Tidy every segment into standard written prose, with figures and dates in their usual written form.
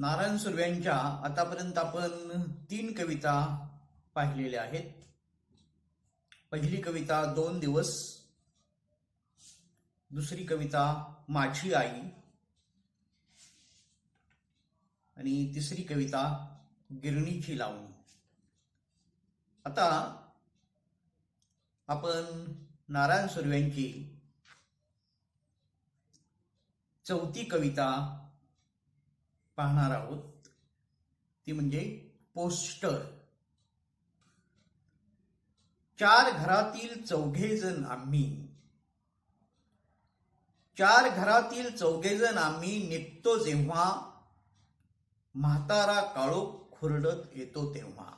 नारायण सुर्व्यांच्या आतापर्यंत आपण 3 कविता पाहिलेल्या आहेत. पहिली कविता 2 दिवस, दुसरी कविता माझी आई आणि तिसरी कविता गिरणीची लावणी. आता आपण नारायण सुर्व्यांची चौथी कविता पाहणार आहोत. ती म्हणजे पोस्टर. 4 घरातील चौघेजण आम्ही, 4 घरातील चौघेजण आम्ही निघतो जेव्हा, म्हातारा काळोख खुरडत येतो तेव्हा.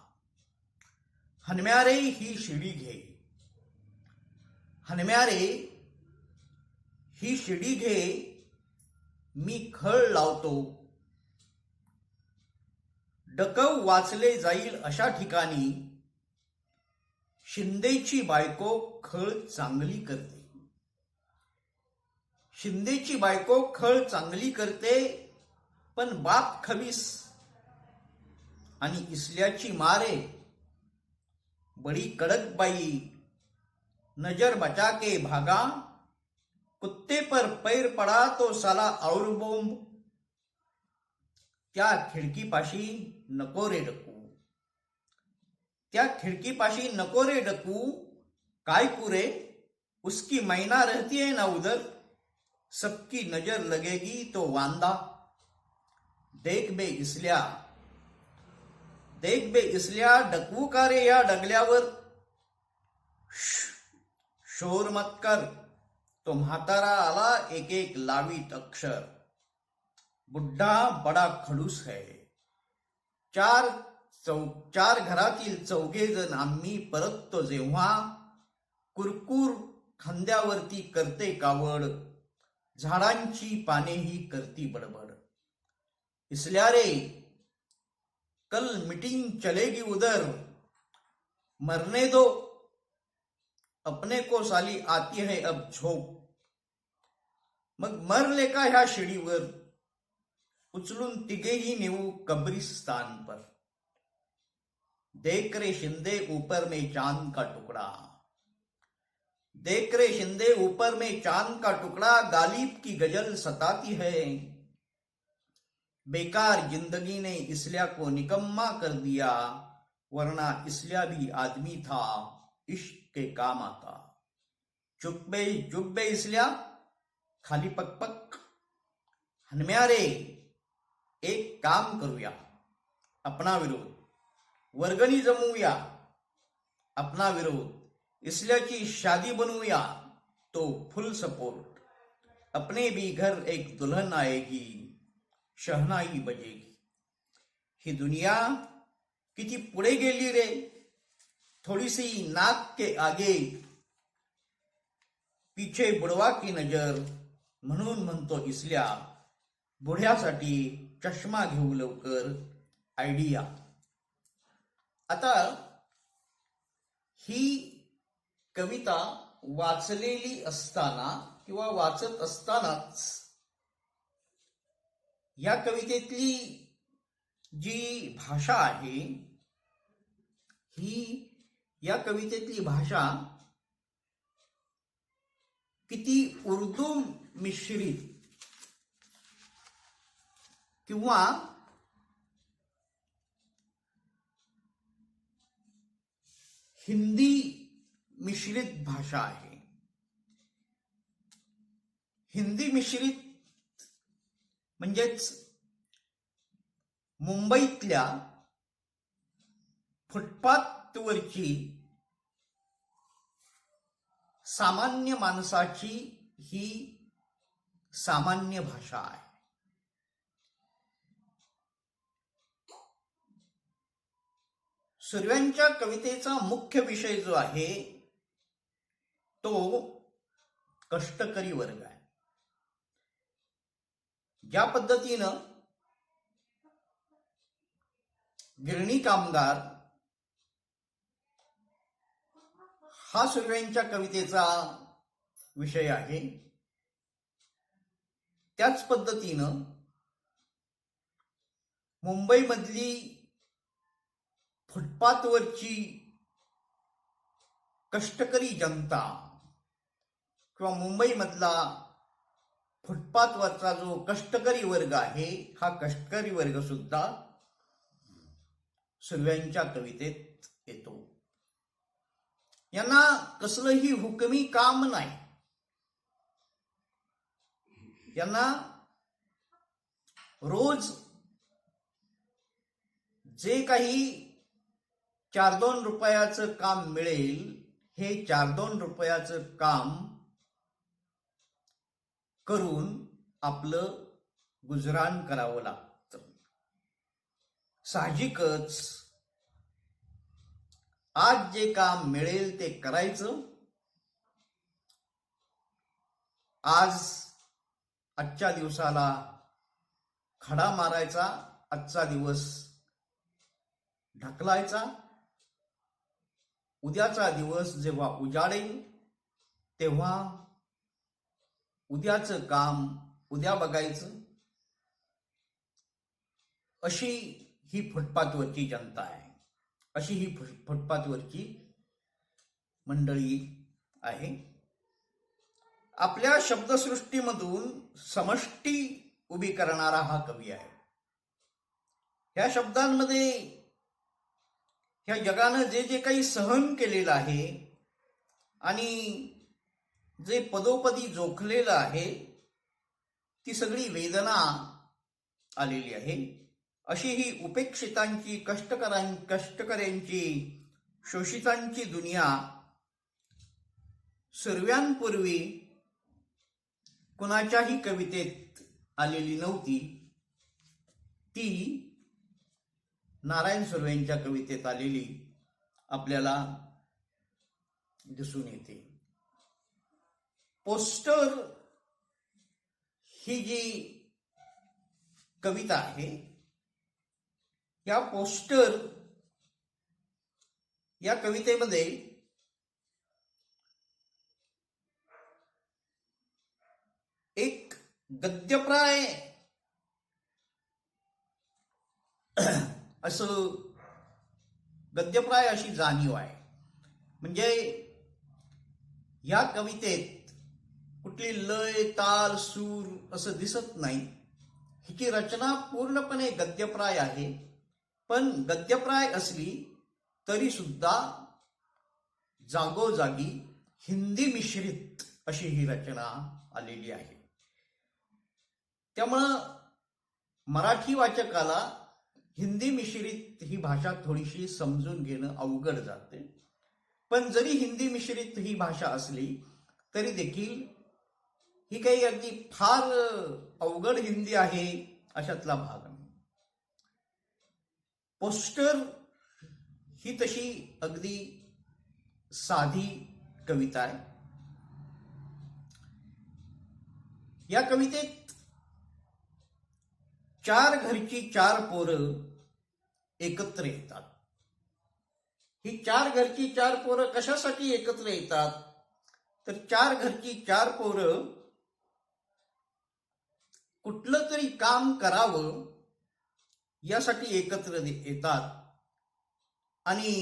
हनम्यारे ही शिडी घे, हनम्यारे ही शिडी घे, मी खळ लावतो. डकव वाचले जाईल अशा ठिकाणी, शिंदेची बायको खळ चांगली करते. शिंदेची बायको खळ चांगली करते, पण बाप खबीस आणि इसल्याची मारे. बड़ी कड़क बाई नजर बचा के भागा, कुत्ते पर पैर पड़ा तो साला और बोंब. त्या खिडकीपाशी नको रे डकू, त्या खिडकीपाशी नको रे डकू. काय कुरे उसकी मैना रहती है ना उधर, सबकी नजर लगेगी तो वांदा. देख बे इसल्या, देख बे इसल्या, डकवू का रे या डगल्यावर. शोर मत कर, तो म्हातारा आला एक एक लावीत अक्षर. बुड्ढा बडा खडूस है. 4 घरातील चौघेजण आम्ही परततो जेव्हा, कुरकुर खांद्यावरती करते कावड, झाडांची पानेही करती बडबड. इसल्या रे कल मीटिंग चलेगी उधर, मरने दो अपने को साली आती है अब झोप. मग मरले का ह्या शिडीवर, उचलून तिघेही नेऊ कब्रिस्तान पर. देख रे शिंदे ऊपर में चांद का टुकड़ा, देख रे शिंदे ऊपर में चांद का टुकड़ा. गालिब की गजल सताती है, बेकार जिंदगी ने इसल्या को निकम्मा कर दिया, वरना इसल्या भी आदमी था, इश्क के काम आता. चुप बे इसल्या, खाली पकपक. हनम्यारे एक काम करूया, अपना विरोध. वर्गणी जमवूया, अपना विरोध. इसल्याची शादी बनवूया, तो फुल सपोर्ट. अपने भी घर एक दुल्हन आएगी, शहनाई बजेगी. ही दुनिया किती पुढे गेली रे, थोडीसी नाक के आगे पीछे बुडवा की नजर. म्हणून म्हणतो इसल्या, बुढ्यासाठी चष्मा घेऊ लवकर आयडिया. आता ही कविता वाचलेली असताना किंवा वाचत असतानाच या कवितेतली जी भाषा आहे, ही या कवितेतली भाषा किती उर्दू मिश्रित किंवा हिंदी मिश्रित भाषा आहे. हिंदी मिश्रित म्हणजेच मुंबईतल्या फुटपाथवरची सामान्य माणसाची ही सामान्य भाषा आहे. सुर्व्यांच्या कवितेचा मुख्य विषय जो आहे तो कष्टकरी वर्ग आहे. ज्या पद्धतीनं गिरणी कामगार हा सुर्व्यांच्या कवितेचा विषय आहे, त्याच पद्धतीनं मुंबईमधली फुटपाथवरची कष्टकरी जनता किंवा मुंबईमधला फुटपाथवरचा जो कष्टकरी वर्ग आहे, हा कष्टकरी वर्ग सुद्धा सुर्व्यांच्या कवितेत येतो. यांना कसलंही हुकमी काम नाही. यांना रोज जे काही 4-2 रुपयाचं काम मिळेल, हे 4-2 रुपयाचं काम करून आपलं गुजराण करावं लागतं. साहजिकच आज जे काम मिळेल ते करायचं. आजच्या दिवसाला खडा मारायचा, आजचा दिवस ढकलायचा. उद्याचा दिवस जेव्हा उजाडेल तेव्हा उद्याचं काम उद्या बघायचं. अशी ही फुटपाथवरची जनता आहे, अशी ही फुटपाथवरची मंडळी आहे. आपल्या शब्दसृष्टीमधून समष्टी उभी करणारा हा कवी आहे. ह्या शब्दांमध्ये ह्या जगानं जे जे काही सहन केलेलं आहे आणि जे पदोपदी जोखलेलं आहे, ती सगळी वेदना आलेली आहे. अशी ही उपेक्षितांची, कष्टकऱ्यांची, शोषितांची दुनिया सुर्व्यांपूर्वी कुणाच्याही कवितेत आलेली नव्हती. ती नारायण सुर्व्यांच्या कवितेत आलेली आपल्याला दिसून येते. पोस्टर ही जी कविता आहे, या पोस्टर या कवितेमध्ये एक गद्यप्राय अशी जाणीव आहे. म्हणजे या कवितेत कुठली लय, ताल, सूर असं दिसत नाही. हिची रचना पूर्णपणे गद्यप्राय आहे. पण गद्यप्राय असली तरी सुद्धा जागोजागी हिंदी मिश्रित अशी ही रचना आलेली आहे. त्यामुळं मराठी वाचकाला हिंदी मिश्रित ही भाषा थोडीशी समजून घेणं अवघड जाते. पण जरी हिंदी मिश्रित ही भाषा असली तरी देखील ही काही अगदी फार अवघड हिंदी आहे अशातला भाग नाही. पोस्टर ही तशी अगदी साधी कविता आहे. या कवितेत 4 घरची 4 पोरं एकत्र येतात. ही 4 घरची 4 पोरं कशासाठी एकत्र येतात? तर 4 घरची 4 पोरं कुठलं तरी काम करावं यासाठी एकत्र येतात आणि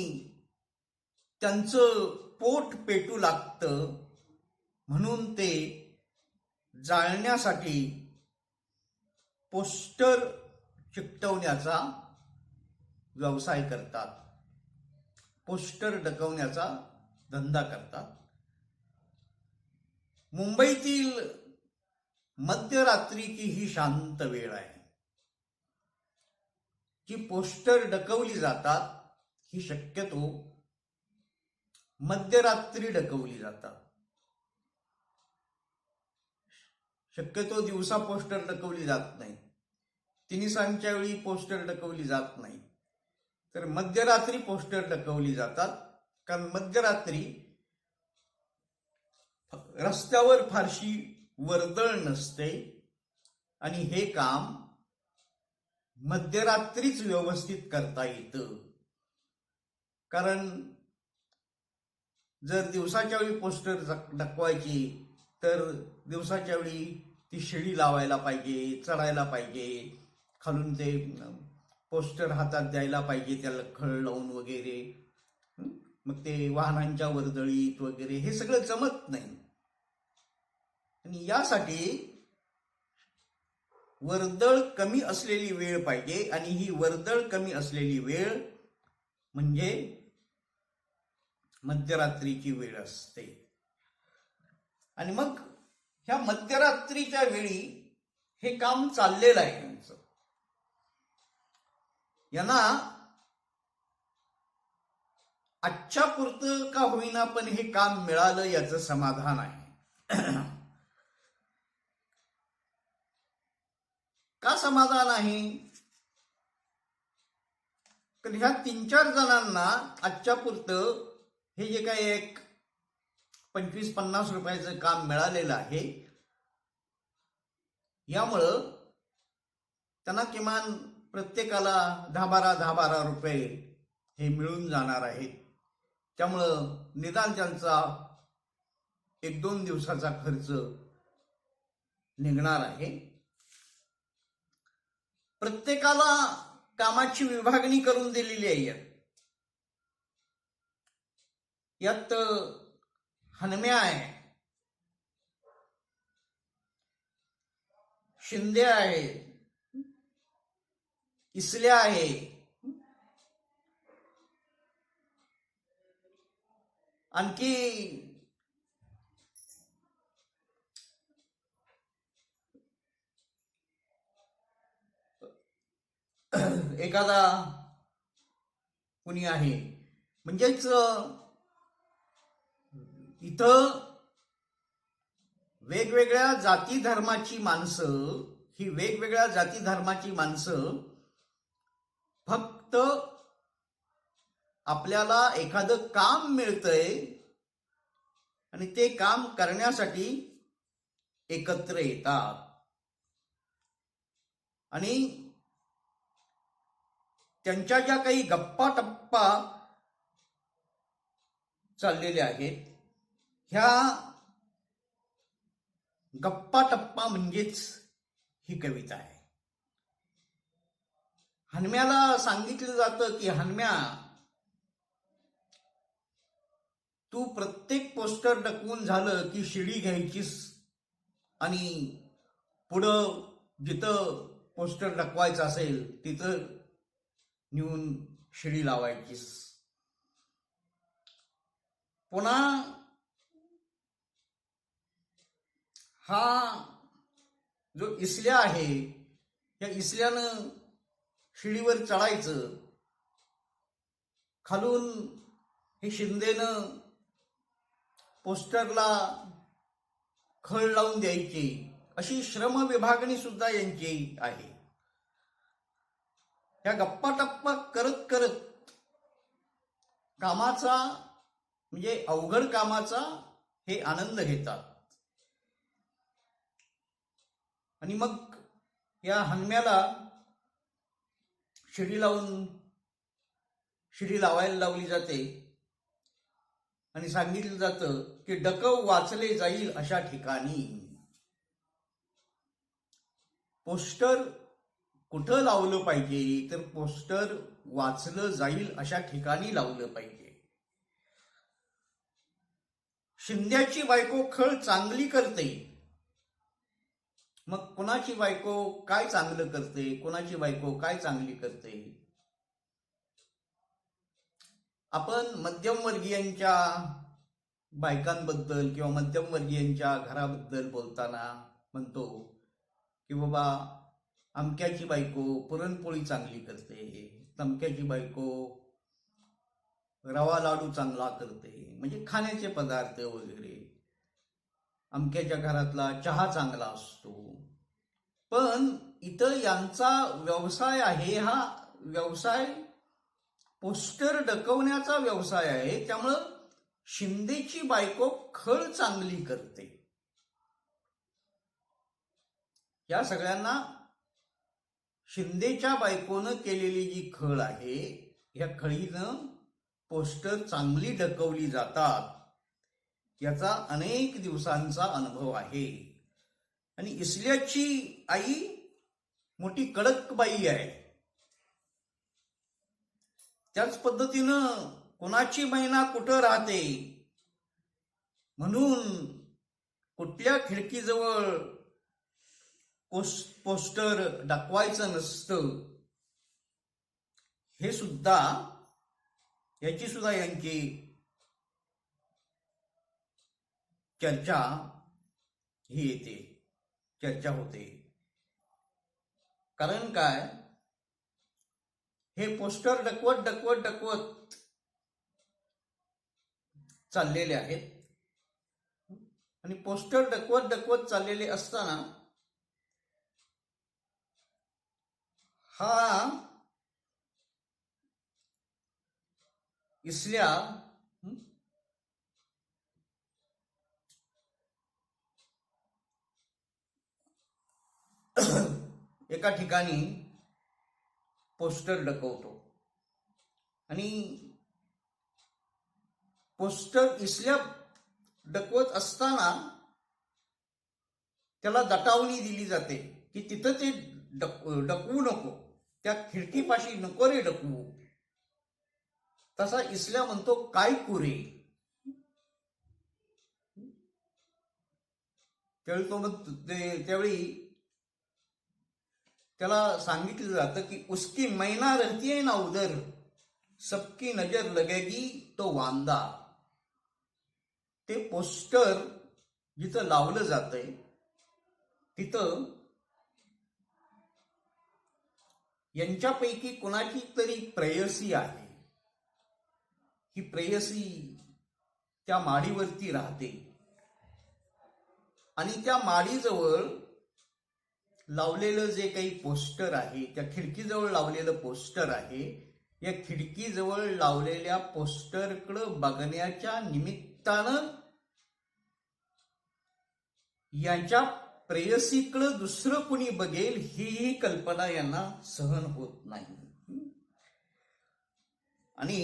त्यांचं पोट पेटू लागतं म्हणून ते जाळण्यासाठी पोस्टर चिकटवण्याचा व्यवसाय करतात, पोस्टर डकवण्याचा धंदा करतात. मुंबईतील मध्यरात्रीची ही शांत वेळ आहे. जी पोस्टर डकवली जातात ही शक्यतो मध्यरात्री डकवली जातात. शक्यतो दिवसा पोस्टर डकवली जात नाही. तिन्हीसांच्या वेळी पोस्टर डकवली जात नाही. तर मध्यरात्री पोस्टर डकवली जातात. कारण मध्यरात्री रस्त्यावर फारशी वर्दळ नसते आणि हे काम मध्यरात्रीच व्यवस्थित करता येतं. कारण जर दिवसाच्या वेळी पोस्टर डकवायची तर दिवसाच्या वेळी ती शिडी लावायला पाहिजे, चढायला पाहिजे, खालून ते पोस्टर हातात द्यायला पाहिजे त्याला खळ लावून वगैरे. मग ते वाहनांच्या वर्दळीत वगैरे हे सगळं जमत नाही. आणि यासाठी वर्दळ कमी असलेली वेळ पाहिजे. आणि ही वर्दळ कमी असलेली वेळ म्हणजे मध्यरात्रीची वेळ असते. आणि मग ह्या मध्यरात्रीच्या वेळी हे काम चाललेलं आहे यांचं. यांना आजच्या पुरतं का होईना पण हे काम मिळालं याचं समाधान आहे. का समाधान आहे? तर ह्या 3-4 जणांना आजच्या पुरतं हे जे काही एक 25-50 रुपयाचं काम मिळालेलं आहे, यामुळं त्यांना किमान प्रत्येकाला 10-12 रुपये हे मिळून जाणार आहेत. त्यामुळं निदान त्यांचा 1-2 दिवसाचा खर्च निघणार आहे. प्रत्येकाला कामाची विभागणी करून दिलेली आहे. यात हनम्या आहे, शिंदे आहे, इसल्या आहे, आणखी एखादा कुणी आहे. म्हणजेच इथं वेगवेगळ्या जाती धर्माची माणसं, ही वेगवेगळ्या जाती धर्माची माणसं फक्त आपल्याला एखादं काम मिळतंय आणि ते काम करण्यासाठी एकत्र येतात. आणि त्यांच्या ज्या काही गप्पा टप्पा चाललेल्या आहेत, ह्या गप्पा टप्पा म्हणजेच ही कविता आहे. हनम्याला सांगितलं जातं की हनम्या, तू प्रत्येक पोस्टर डकवून झालं की शिडी घ्यायचीस आणि पुढं जिथं पोस्टर डकवायचं असेल तिथं नेऊन शिडी लावायचीस. पुन्हा हा जो इसल्या आहे, या इसल्यानं शिडीवर चढायचं, खालून हे शिंदेनं पोस्टरला खळ लावून द्यायची, अशी श्रम विभागणी सुद्धा यांची आहे. या गप्पा टप्पा करत करत कामाचा म्हणजे अवघड कामाचा हे आनंद घेतात. आणि मग या हनम्याला शिडी लावायला लावली जाते आणि सांगितलं जातं की डकव वाचले जाईल अशा ठिकाणी. पोस्टर कुठं लावलं पाहिजे? तर पोस्टर वाचलं जाईल अशा ठिकाणी लावलं पाहिजे. शिंद्याची बायको खळ चांगली करते. मग कोणाची बायको काय चांगलं करते, कोणाची बायको काय चांगली करते? आपण मध्यमवर्गीयांच्या बायकांबद्दल किंवा मध्यमवर्गीयांच्या घराबद्दल बोलताना म्हणतो की बाबा अमक्याची बायको पुरणपोळी चांगली करते, तमक्याची बायको रवा लाडू चांगला करते, म्हणजे खाण्याचे पदार्थ वगैरे. अमक्याच्या घरातला चहा चांगला असतो. पण इथं यांचा व्यवसाय आहे, हा व्यवसाय पोस्टर डकवण्याचा व्यवसाय आहे. त्यामुळं शिंदेची बायको खळ चांगली करते. या सगळ्यांना शिंदेच्या बायकोनं केलेली जी खळ आहे, ह्या खळीनं पोस्टर चांगली डकवली जातात, याचा अनेक दिवसांचा अनुभव आहे. आणि इसल्याची आई मोठी कडक बाई आहे. त्याच पद्धतीनं कोणाची मैना कुठं राहते म्हणून कुठल्या खिडकीजवळ पोस्टर दाखवायचं नसतं, हे सुद्धा याची सुद्धा यांची चर्चा ही येते, चर्चा होते. कारण काय, हे पोस्टर डकवत चाललेले आहेत. आणि पोस्टर डकवत चाललेले असताना हा इसल्या एका ठिकाणी पोस्टर डकवतो आणि पोस्टर इसल्या डकवत असताना त्याला दटावणी दिली जाते की तिथं ते डकवू नको, त्या खिडकीपाशी नको रे डकवू. तसा इसल्या म्हणतो काय कुरे. त्यावेळी त्याला सांगितलं जातं की उसकी मैना रहती है ना उधर, सबकी नजर लगेगी तो वांदा. ते पोस्टर जिथं लावलं जातंय तिथं यांच्यापैकी कोणाची तरी प्रेयसी आहे. ही प्रेयसी त्या माडीवरती राहते आणि त्या माडीजवळ लावलेलं जे काही पोस्टर आहे, त्या खिडकीजवळ लावलेलं पोस्टर आहे, या खिडकीजवळ लावलेल्या पोस्टरकडं बघण्याच्या निमित्तानं यांच्या प्रेयसीकडं दुसरं कुणी बघेल ही कल्पना यांना सहन होत नाही. आणि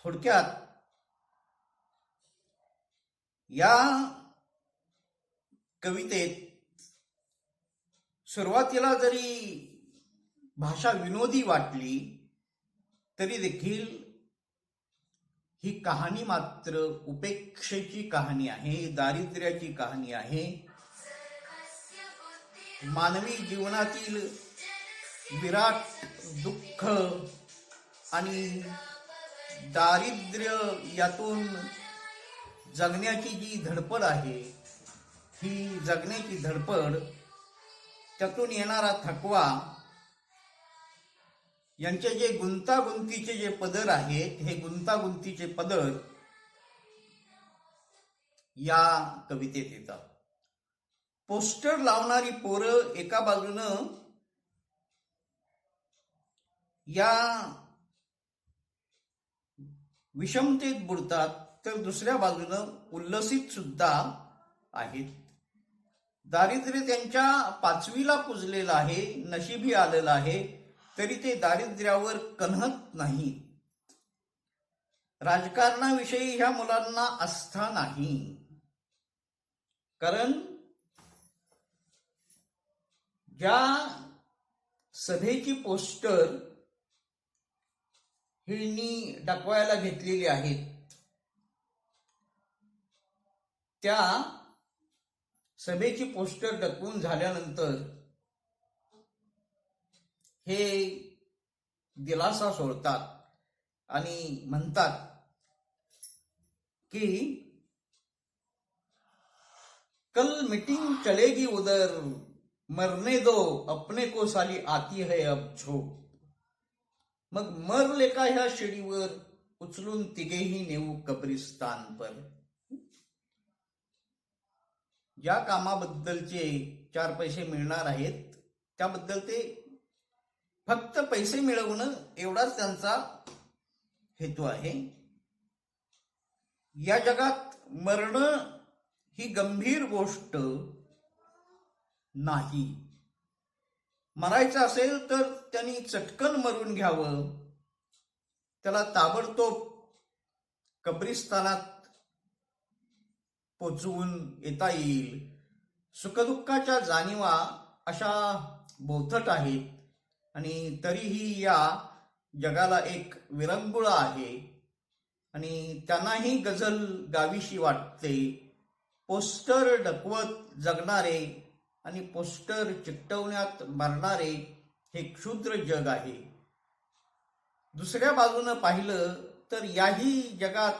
थोडक्यात या कवितेत सुरुवातीला जरी भाषा विनोदी वाटली तरी देखील ही कहाणी मात्र उपेक्षेची कहाणी आहे, दारिद्र्याची कहाणी आहे. मानवी जीवनातील विराट दुःख आणि दारिद्र्य यातून जगण्याची जी धडपड आहे, ही जगण्याची धडपड, त्यातून येणारा थकवा, यांचे जे गुंतागुंतीचे जे पदर आहेत, हे गुंतागुंतीचे पदर या कवितेत येतात. पोस्टर लावणारी पोरं एका बाजूनं या विषमतेत बुडतात तर दुसऱ्या बाजूनं उल्लसित सुद्धा आहेत. दारिद्र्य त्यांच्या पाचवीला पुजलेलं आहे, नशिबी आलेलं आहे, तरी ते दारिद्र्यावर कण्हत नाही. राजकारणाविषयी ह्या मुलांना आस्था नाही, कारण ज्या सभेची पोस्टर हिनी दाखवायला घेतलेली आहेत त्या सभेची पोस्टर दाखवून झाल्यानंतर हे दिलासा सोडतात आणि म्हणतात की कल मीटिंग चलेगी उधर, मरने दो अपने को साली आती है अब झोप. मग मरले का ह्या शिडीवर, उचलून तिघेही नेऊ कब्रिस्तान पर. ज्या कामाबद्दलचे 4 पैसे मिळणार आहेत त्याबद्दल ते फक्त पैसे मिळवणं एवढाच त्यांचा हेतू आहे. या जगात मरणं ही गंभीर गोष्ट नाही. मरायचं असेल तर त्यांनी चटकन मरून घ्यावं, त्याला ताबडतोब कब्रिस्तानात पोचवून येता येईल. सुखदुःखाच्या जाणीवा अशा बोथट आहेत आणि तरीही या जगाला एक विरंगुळा आहे आणि त्यांनाही गझल गावीशी वाटते. पोस्टर डकवत जगणारे आणि पोस्टर चिकटवण्यात मरणारे हे क्षुद्र जग आहे. दुसऱ्या बाजूनं पाहिलं तर याही जगात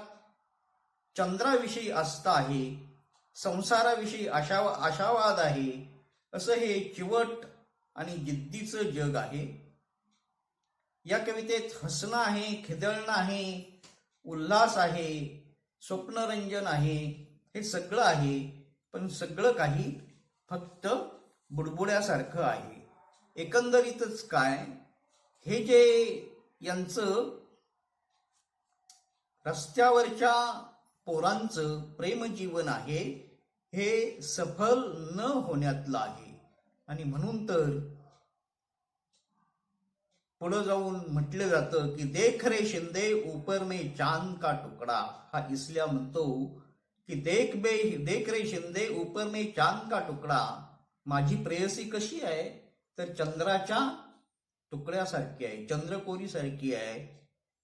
चंद्राविषयी आस्था आहे, संसाराविषयी आशावाद आहे. असं हे चिवट आणि जिद्दीचं जग आहे. या कवितेत हसणं आहे, खिदळणं आहे, उल्हास आहे, स्वप्नरंजन आहे, हे सगळं आहे. पण सगळं काही फक्त बुडबुड्यासारखं आहे. एकंदरीतच काय, हे जे यांचं रस्त्यावरच्या पोरांचं प्रेमजीवन आहे हे सफल न होण्यातलं आहे. आणि म्हणून तर पुढं जाऊन म्हटलं जातं की देख रे शिंदे ऊपर में चांद का तुकडा. हा इसल्या म्हणतो की देख रे शिंदे ऊपर में चांद का तुकडा. माझी प्रेयसी कशी आहे तर चंद्राच्या तुकड्यासारखी आहे, चंद्रकोरीसारखी आहे.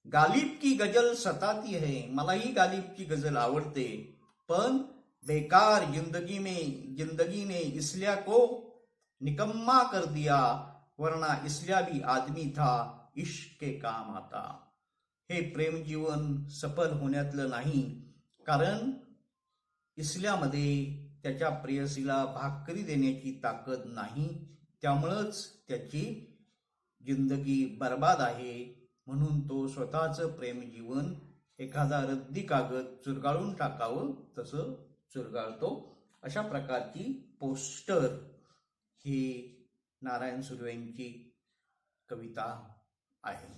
गालिब की गजल सताती है, मलाही गालिब की गजल आवडते. पण बेकार जिंदगी ने इसलिया को निकम्मा कर दिया, वरना इसलिया भी आदमी था, इश्क के काम आता. हे प्रेमजीवन सफल होण्यातलं नाही, कारण इसल्यामध्ये त्याच्या प्रेयसीला भाकरी देण्याची ताकद नाही. त्यामुळंच त्याची जिंदगी बर्बाद आहे. म्हणून तो स्वतःचं प्रेमजीवन एखादा रद्दी कागद चुरगाळून टाकावं तसं चुरगाळतो. अशा प्रकारची पोस्टर ही नारायण सुर्वे यांची कविता आहे.